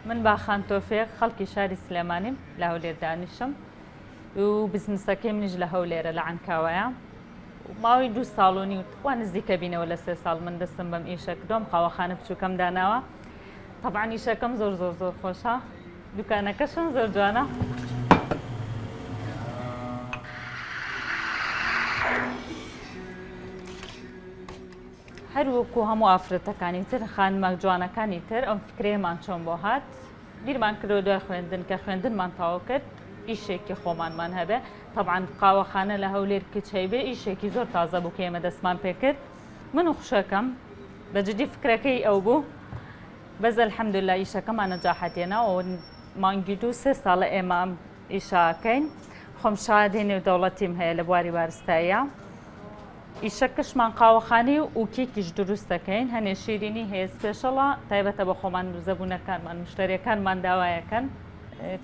من باخان تۆفێق خەڵکی شاری سلێمانیم لە هەولێر دانیشم و بزنسەکەی منیش لە هەولێرە لە عنکاوەیە ماوەی 2 ساڵ و نیو وا نزیکە بینەوە لە 3 ساڵ من دەستم بەم ئیشە کردۆم قاوەخانە بچووکەم داناوە طبعاً ئیشەکەم زۆر زۆر زۆر خۆشە دوکانەکەشم زۆر جوانە هەروەکو هەموو ئافرەتەکانی تر خانمە جوانەکانی تر ئەم فکرەیەمان چۆن بۆ هات بیرمان کردەوە دوای خوێندن کە خوێندنمان تەواو کرد ئیشێکی خۆمانمان هەبێ طبعاً قاوەخانە لە هەولێر کچ هەیبێ ئیشێکی زۆر تازە بوو کە ئێمە دەستمان پێ کرد من و خوشەکەم بەجددی فکرەکەی ئەو بوو بەس الحەمدوللا ئیشەکەمان نەجاحەتێنا و مانگی 2-3 ساڵە ئێمە ئەم ئیشاکەین خۆم شادی نێودەوڵەتیم هەیە لە بواری بارستاییە ئیشەکەشمان قاوەخانەی و کێکیش دروست دەکەین هەنێ شیرینی هەیە سپێشەڵە تایبەتە بە خۆمان زەبوونەکانمان مشتریەکانمان داوایەکەن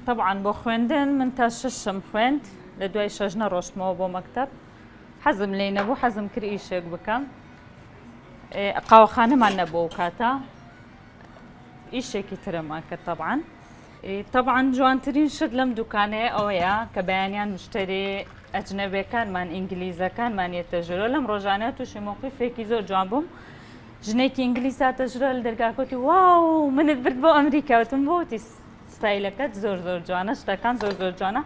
طبعاً بۆ خوێندن من تا 6م خوێند لە دوای 6 نەڕۆشتمەوە بۆ مەکتەب حەزم لێ نەبوو حەزم کرد ئیشێک بکەم قاوەخانەمان نەبوو و کاتە ئیشێکی ترەمان کرد طبعاً جوانترین شت لەم دوکانەیە ئەوەیە کە بەیانیان مشتری ئەجنەبیەکانمان ئینگلیزەکانمان ێتەژرۆ لەم ڕۆژانە تووشی مۆقیفێکی زۆر جوان بووم ژنێکی ئینگلیز هاتەژرۆ لە دەرگاکۆتی واو منت برد بۆ ئەمریکاوتم بۆتی ستایلەکەت زۆر زۆر جوانە شتەکان زۆر زۆر جوانە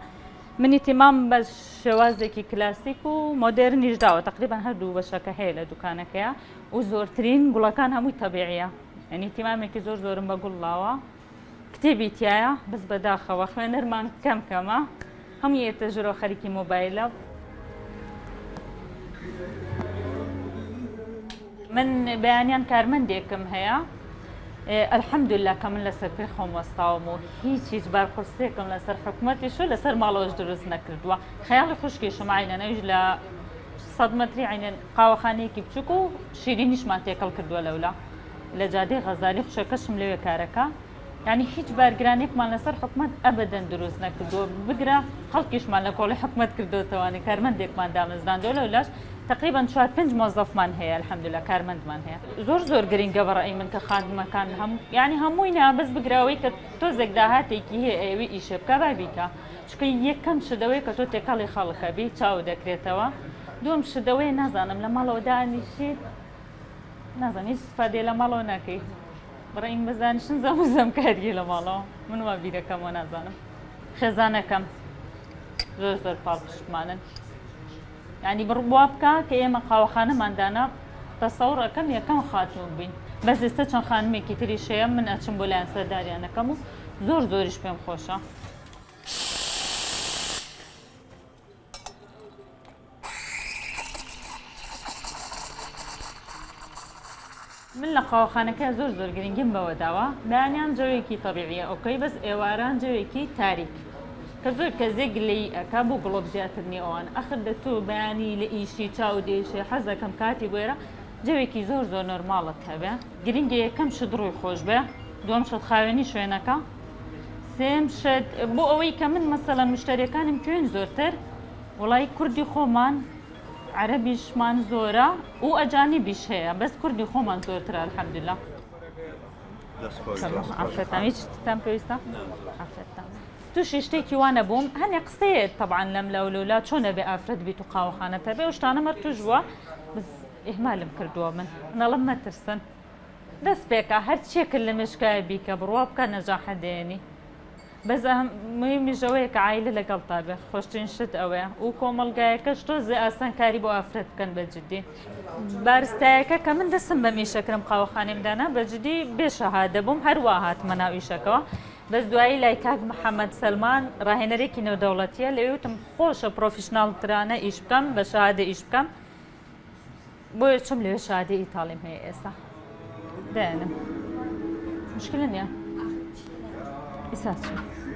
منی تیمام بە شێوازێکی کلاسیک و مۆدێرنیش داوە تقریبان هەردوو بەشەکە هەیە لە دوکانەکەیە و زۆرترین گوڵەکان هەمووی تەبیعیە یعنی تیمامێکی زۆر زۆرم بە گوڵ لاوە کتێبی تایە بەس بەداخەوە خوێنەرمان کەمە هەموو ئێتەژرۆ خەریکی مۆبایلە من بەیانیان کارمەندێکم هەیە الحەمدوللا کە من لەسەر پێی خۆم وەستاوم و هیچ بارپرسێکم لەسەر حکومەتیش و لەسەر ماڵەوەش دروست نەکردووە خەیاڵی خوشکیشم عینەنەویش لە 100 مەتری عینەن قاوەخانەیەکی بچووک و شیرینیشمان تێکەڵ کردووە لەولا لە جادەی غەزالی خوشەکەشم لەوێ کارەکە یعنی هیچ بارگرانێکمان لەسەر حکومەت ئەبەدەن دروست نەکردووە بگرە خەڵکیشمان لە کۆڵی حکومەت کردوتەوەوانی کارمەندێکمان دامەزراندەوە لەولاش تقریبا 4-5 مۆزەفمان هەیە الحەمدوللا کارمەندمان هەیە زۆر گرینگە بەڕێی من کە خانمەکان یعنی هەمووینا بەس بگراوەی کە تۆزێک داهاتێکی هەیە ئێوی ئیشە بکە با بیکە چکە یەکەم شدەوەی کە تۆ تێکەڵی خەڵکە بی چاو دەکرێتەوە دوم شدەوەی نازانم لە ماڵەوە دانیشیت نازانی سفادێ لە ماڵەوە ناکەیت بڕین بەزانشن زەم کاریە لە ماڵەوە من وا بیرەکەمەوە نازانم خێزانەکەم زۆر پاڵ پشتمانن یعنی بڕوا بکە کە ئێمە قاوەخانەماندانا تەسەوڕەکەم یەکەم خاتوون بین بەس ئێستا چەند خانمێکی تریش هەیە من ئەچم بۆ لایەن سەرداریانەکەم و زۆریش پێم خۆشە من لە قاوەخانەکە زۆر گرنگیم بەوە داوە بەیانیان جەوێکی تەبیعیە ئۆکەی بەس ئێواران جەوێکی تاریک کە زۆر کەسێک لێی ئەکا بۆ گڵۆب زیاترنی ئەوان ئەخر دەتۆ بەیانی لە ئیشی چاو دێشێ حەزەکەم کاتی بۆێرە جەوێکی زۆر نۆرماڵت هەبێ گرنگە یەکەم شت ڕووی خۆش بێ دووەم شت خاوێنی شوێنەکە سێم شت بۆ ئەوەی کە من مەسەڵەن مشتریەکانم کوێن زۆرتر وڵای کوردی خۆمان عەرەبیشمان زۆرە و ئەجانیبیش هەیە بەس کوردی خۆمان زۆرترە الحەمدوللا عافێتان هیچ شتتان پێویستە عافێتان تووشی شتێکی وانە بووم هەنێ قسەیە طبعاً لەم لەولولا چۆنە بێ ئافرەت بیت و قاوەخانەتە بێ و شتانە مەر توش بووە ئیهمالم کردووە من نەڵم مەترسن دەست پێکە هەر چێکرد لە مێشکایە بیکە بڕوا بکە نەجاحەت دێنی بەس مهمیشەوەیە کە عایلە لەگەڵتا بێ خۆشترین شت ئەوەیە و کۆمەڵگایەکەش تۆزێ ئاسانکاری بۆ ئافرەت بکەن بەجددی بارستایەکە کە من دەستم بە میشەکرم قاوەخانەیەمدانا بەجددی بێشەهادە بووم هەروە هاتمە ناو ئیشەکەەوە بەس دوایی لای کاک محەممەد سەلمان ڕاهێنەرێکی نێودەوڵەتیە لەوێتم خۆشە پرۆفیشناڵترانە ئیش بکەم بە شەهادە ئیش بکەم بۆیە چم لەوێ شەهادە ئیتاڵیم هەیە ئێستا دێنم مشکلە نییە ئیسا چی